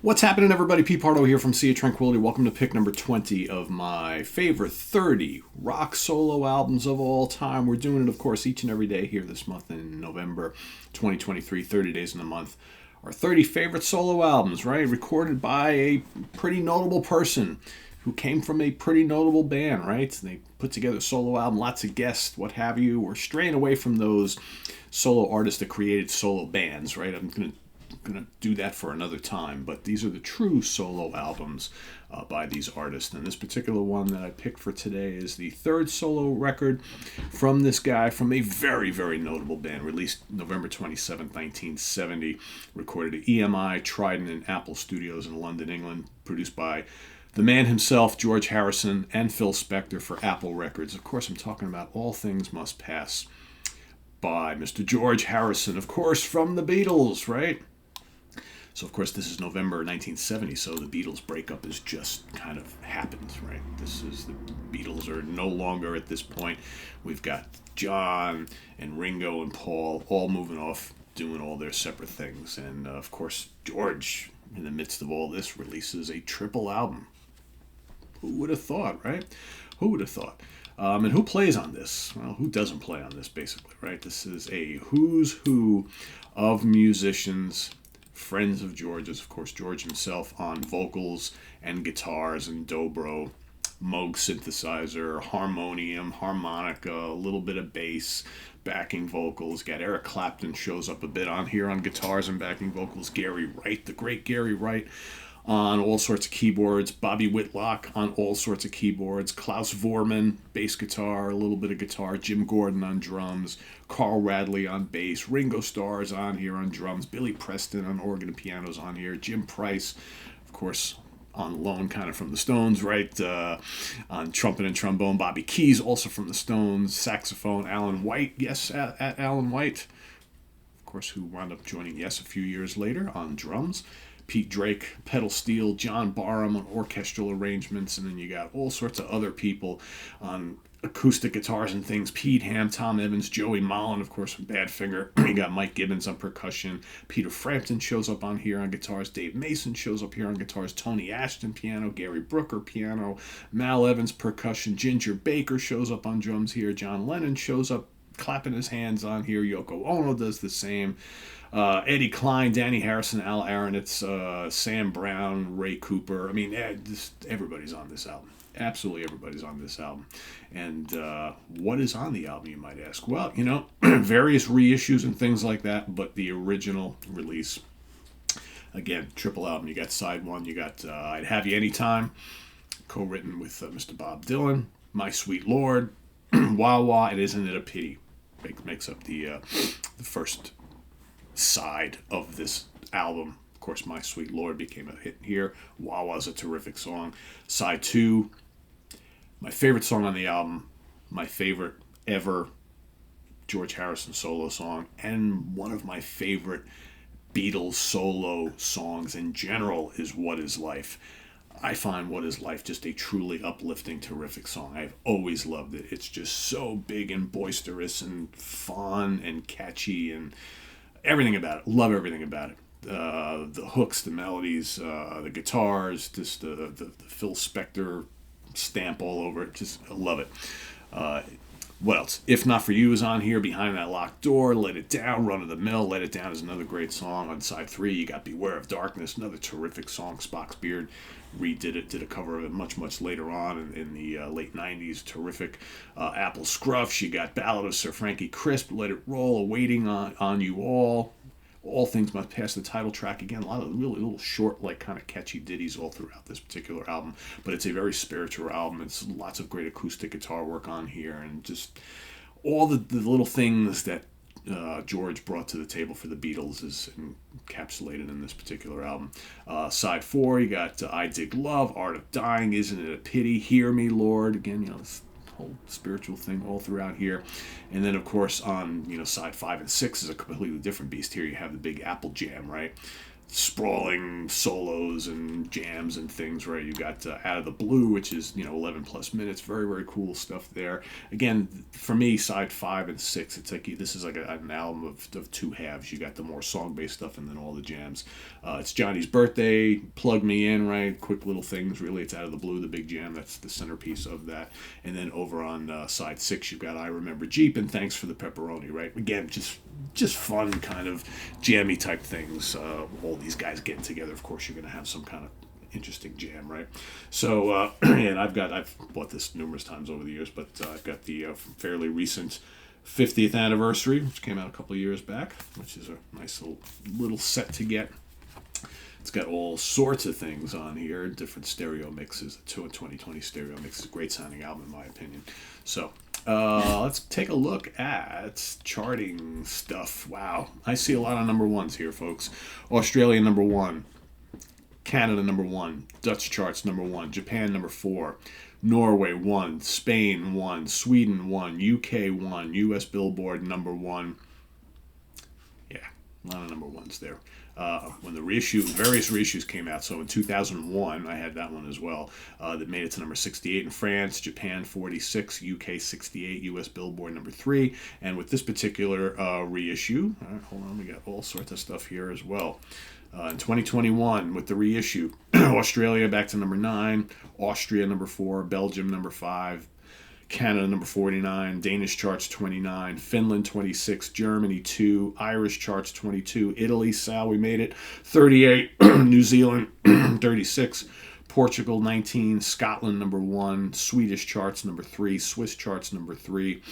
What's happening, everybody? Pete Pardo here from Sea of Tranquility. Welcome to pick number 20 of my favorite 30 rock solo albums of all time. We're doing it, of course, each and every day here this month in November 2023, 30 days in the month. Our 30 favorite solo albums, right? Recorded by a pretty notable person who came from a pretty notable band, right? They put together a solo album, lots of guests, what have you. We're straying away from those solo artists that created solo bands, right? I'm going to do that for another time, but these are the true solo albums by these artists. And this particular one that I picked for today is the third solo record from this guy from a very, very notable band, released November 27th, 1970, recorded at EMI, Trident, and Apple Studios in London, England, produced by the man himself, George Harrison, and Phil Spector for Apple Records. Of course, I'm talking about All Things Must Pass by Mr. George Harrison, of course, from the Beatles, right? So, of course, this is November 1970, so the Beatles breakup has just kind of happened, right? The Beatles are no longer at this point. We've got John and Ringo and Paul all moving off, doing all their separate things. And, of course, George, in the midst of all this, releases a triple album. Who would have thought, right? Who would have thought? And who plays on this? Well, who doesn't play on this, basically, right? This is a who's who of musicians, friends of George's, of course, George himself on vocals and guitars and dobro, Moog synthesizer, harmonium, harmonica, a little bit of bass, backing vocals. Got Eric Clapton shows up a bit on here on guitars and backing vocals. Gary Wright, the great Gary Wright, on all sorts of keyboards. Bobby Whitlock on all sorts of keyboards. Klaus Vormann, bass guitar, a little bit of guitar. Jim Gordon on drums. Carl Radley on bass. Ringo Starr's on here on drums. Billy Preston on organ and pianos on here. Jim Price, of course, on loan kind of from the Stones, right? On trumpet and trombone. Bobby Keys, also from the Stones. Saxophone, Alan White. Yes, at Alan White. Of course, who wound up joining Yes a few years later on drums. Pete Drake, pedal steel, John Barham on orchestral arrangements, and then you got all sorts of other people on acoustic guitars and things. Pete Ham, Tom Evans, Joey Mollen, of course, from Badfinger. You got Mike Gibbons on percussion. Peter Frampton shows up on here on guitars. Dave Mason shows up here on guitars. Tony Ashton, piano. Gary Brooker, piano. Mal Evans, percussion. Ginger Baker shows up on drums here. John Lennon shows up clapping his hands on here. Yoko Ono does the same. Eddie Klein, Danny Harrison, Al Aronitz, Sam Brown, Ray Cooper. I mean, everybody's on this album. Absolutely everybody's on this album. And what is on the album, you might ask? Well, various reissues and things like that, but the original release, again, triple album. You got side one, you got I'd Have You Anytime, co-written with Mr. Bob Dylan, My Sweet Lord, Wah Wah, and Isn't It a Pity? Makes up the first side of this album. Of course, My Sweet Lord became a hit here. Wah Wah's a terrific song. Side 2, my favorite song on the album, my favorite ever George Harrison solo song, and one of my favorite Beatles solo songs in general is What Is Life. I find What Is Life just a truly uplifting, terrific song. I've always loved it. It's just so big and boisterous and fun and catchy and everything about it. Love everything about it. The hooks, the melodies, the guitars, just the Phil Spector stamp all over it. Just I love it. What else? If Not For You is on here. Behind That Locked Door, Let It Down, Run of the Mill. Let It Down is another great song. On side 3, you got Beware of Darkness, another terrific song. Spock's Beard redid it, did a cover of it much, much later on in the late 90s. Terrific. Apple Scruff, you got Ballad of Sir Frankie Crisp, Let It Roll, Awaiting on You All Things Must Pass, the title track. Again, a lot of really little short, like kind of catchy ditties all throughout this particular album. But it's a very spiritual album. It's lots of great acoustic guitar work on here, and just all the little things that George brought to the table for the Beatles is encapsulated in this particular album. Side 4, you got I Dig Love, Art of Dying, Isn't It a Pity, Hear Me, Lord. Again, this whole spiritual thing all throughout here. And then, of course, on side 5 and 6 is a completely different beast. Here you have the big Apple Jam, right? sprawling solos and jams and things, right? You got Out of the Blue, which is 11 plus minutes, very very cool stuff there. Again, for me, side 5 and 6, it's like this is like an album of two halves. You got the more song based stuff and then all the jams. It's Johnny's Birthday, Plug Me In, right? Quick little things, really. It's Out of the Blue, the big jam, that's the centerpiece of that. And then over on side 6, you've got I Remember Jeep and Thanks for the Pepperoni, right? Again, just fun kind of jammy type things. All these guys getting together, of course you're going to have some kind of interesting jam, right? So and I've bought this numerous times over the years, but I've got the fairly recent 50th anniversary, which came out a couple of years back, which is a nice little set to get. It's got all sorts of things on here, different stereo mixes. The 2020 stereo mix is a great sounding album in my opinion. So let's take a look at charting stuff. Wow, I see a lot of number ones here, folks. Australia number 1, Canada number 1, Dutch charts number 1, Japan number 4, Norway 1, Spain 1, Sweden 1, UK 1, US Billboard number 1. Yeah, a lot of number ones there. When the various reissues came out, so in 2001, I had that one as well, that made it to number 68 in France, Japan 46, UK 68, US Billboard number 3, and with this particular reissue, hold on, we got all sorts of stuff here as well. In 2021, with the reissue, Australia back to number 9, Austria number 4, Belgium number 5, Canada number 49, Danish charts 29, Finland 26, Germany 2, Irish charts 22, Italy, Sal, we made it, 38, New Zealand 36, Portugal 19, Scotland number 1, Swedish charts number 3, Swiss charts number 3,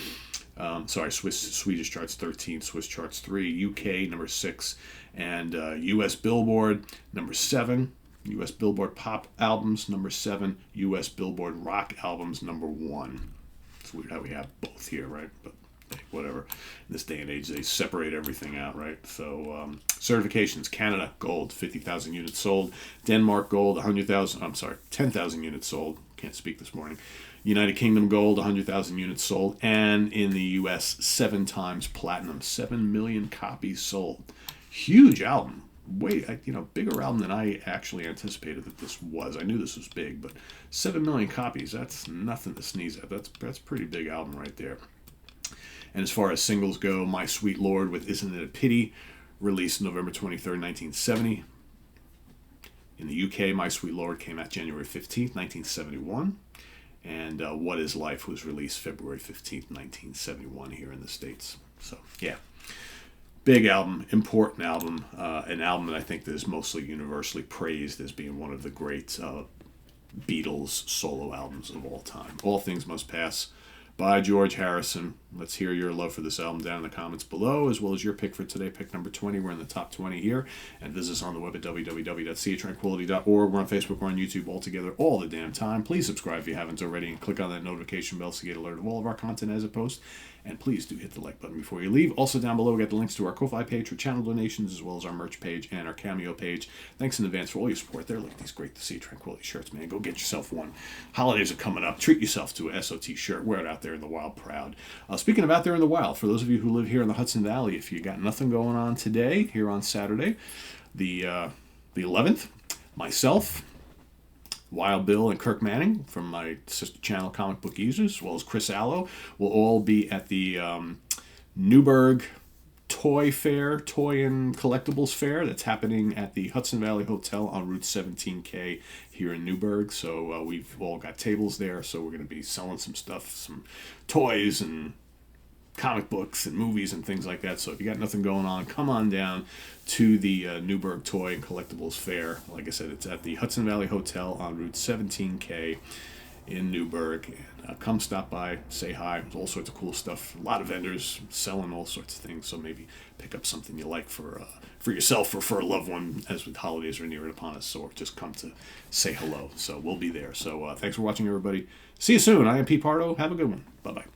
Swedish charts 13, Swiss charts 3, UK number 6, and US Billboard number 7, US Billboard Pop Albums number 7, US Billboard Rock Albums number 1. It's weird how we have both here, right? But hey, whatever. In this day and age, they separate everything out, right? So certifications: Canada Gold, 50,000 units sold. Denmark Gold, 10,000 units sold. Can't speak this morning. United Kingdom Gold, 100,000 units sold, and in the U.S., 7 times platinum, 7 million copies sold. Huge album. Bigger album than I actually anticipated that this was. I knew this was big, but 7 million copies, that's nothing to sneeze at. That's a pretty big album right there. And as far as singles go, My Sweet Lord with Isn't It a Pity, released November 23rd, 1970. In the UK, My Sweet Lord came out January 15th, 1971. And What Is Life was released February 15th, 1971 here in the States. So, yeah. Big album, important album, an album that I think that is mostly universally praised as being one of the great Beatles solo albums of all time. All Things Must Pass by George Harrison. Let's hear your love for this album down in the comments below, as well as your pick for today, pick number 20. We're in the top 20 here. And visit us on the web at www.seatranquility.org. We're on Facebook, we're on YouTube, all together, all the damn time. Please subscribe if you haven't already, and click on that notification bell so you get alerted of all of our content as it posts. And please do hit the like button before you leave. Also down below, we got the links to our Ko-Fi page for channel donations, as well as our merch page and our Cameo page. Thanks in advance for all your support there. Look at these great Sea Tranquility shirts, man. Go get yourself one. Holidays are coming up. Treat yourself to a SOT shirt. Wear it out there in the wild proud. Speaking of out there in the wild, for those of you who live here in the Hudson Valley, if you got nothing going on today, here on Saturday, the 11th, myself, Wild Bill and Kirk Manning from my sister channel Comic Book Users, as well as Chris Allo, will all be at the Newburgh Toy and Collectibles Fair that's happening at the Hudson Valley Hotel on Route 17K here in Newburgh. So we've all got tables there, so we're going to be selling some stuff, some toys and comic books and movies and things like that. So if you got nothing going on, come on down to the Newburgh Toy and Collectibles Fair. Like I said, it's at the Hudson Valley Hotel on Route 17K in Newburgh. And, come stop by, say hi. There's all sorts of cool stuff. A lot of vendors selling all sorts of things. So maybe pick up something you like for yourself or for a loved one as the holidays are near upon us. Or just come to say hello. So we'll be there. So thanks for watching, everybody. See you soon. I am Pete Pardo. Have a good one. Bye-bye.